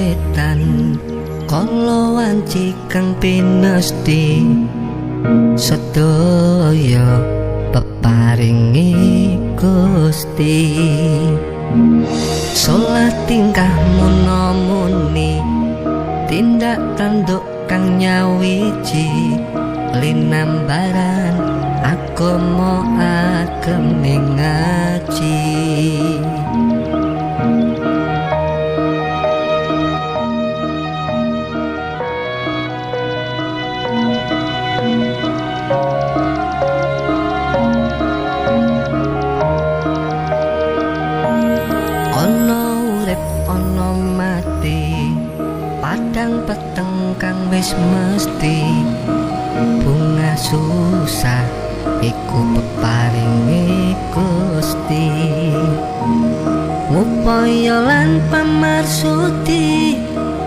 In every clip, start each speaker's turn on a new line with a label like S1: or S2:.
S1: wetan kala wanci kang pinesti sedaya peparingi Gusti salat tingkah muna-muni tindak tanduk kang nyawiji linambaran agama ageng ngaji padang peteng kang wis mesti bunga susah iku peparingi Gusti ngupaya lan pamarsudi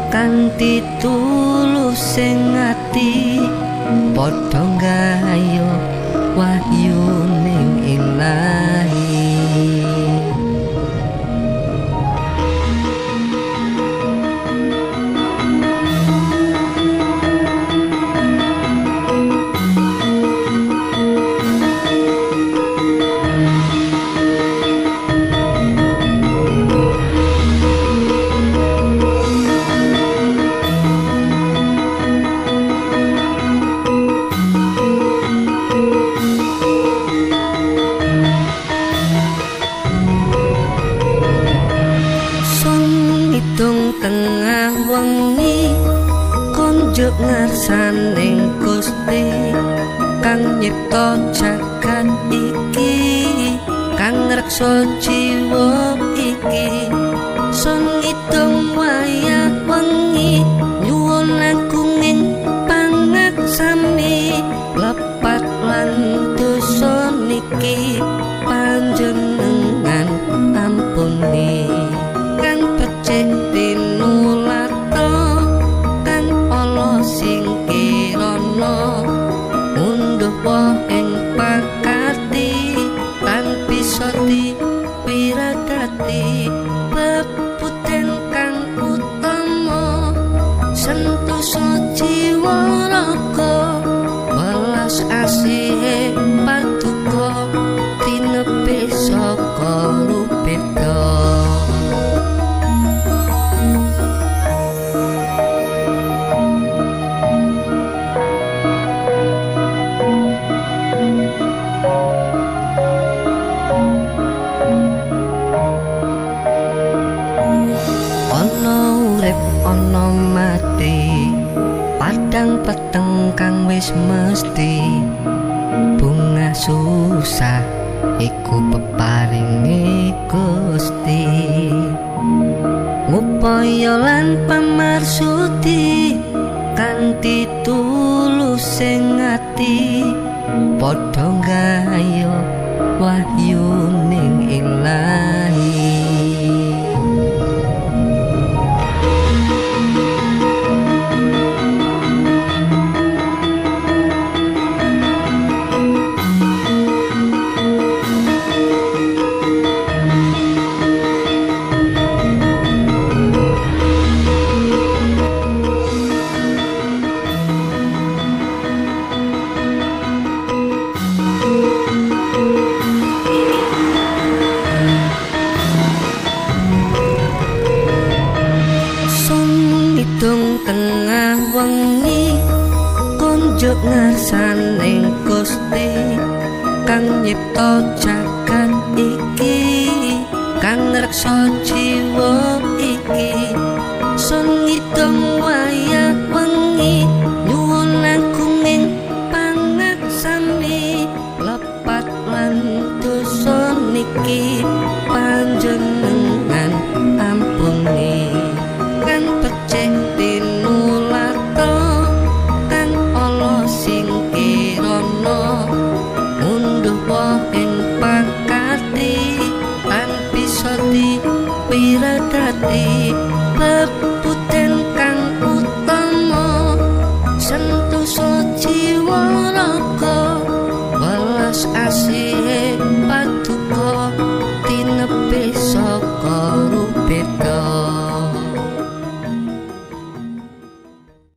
S1: kanthi tulus sing ati padha gayo wahyu ning ilahi tengah wengi konjuk ngarsaning Gusti kang nyipta jagat iki kang ngreksa jiwa iki sun idung wayah wengi nyuwun agunging pangaksami lepat lan dosa niki panjenengan ampuni kang becik tinulato kang ala sing kirana unduh woh ing pakati lan bisa dipirakati peputen kang utama sentosa jiwa raga welas asihe paduka tinepe saka rupeda ana mati padang peteng kang wis mesti bunga susah iku peparingi Gusti ngupaya lan pamarsudi kanthi tulus sing ati padha gayo wahyu ning ilahi tengah wengi konjuk ngarsaning Gusti kang nyipta jagat iki kang ngreksa jiwa iki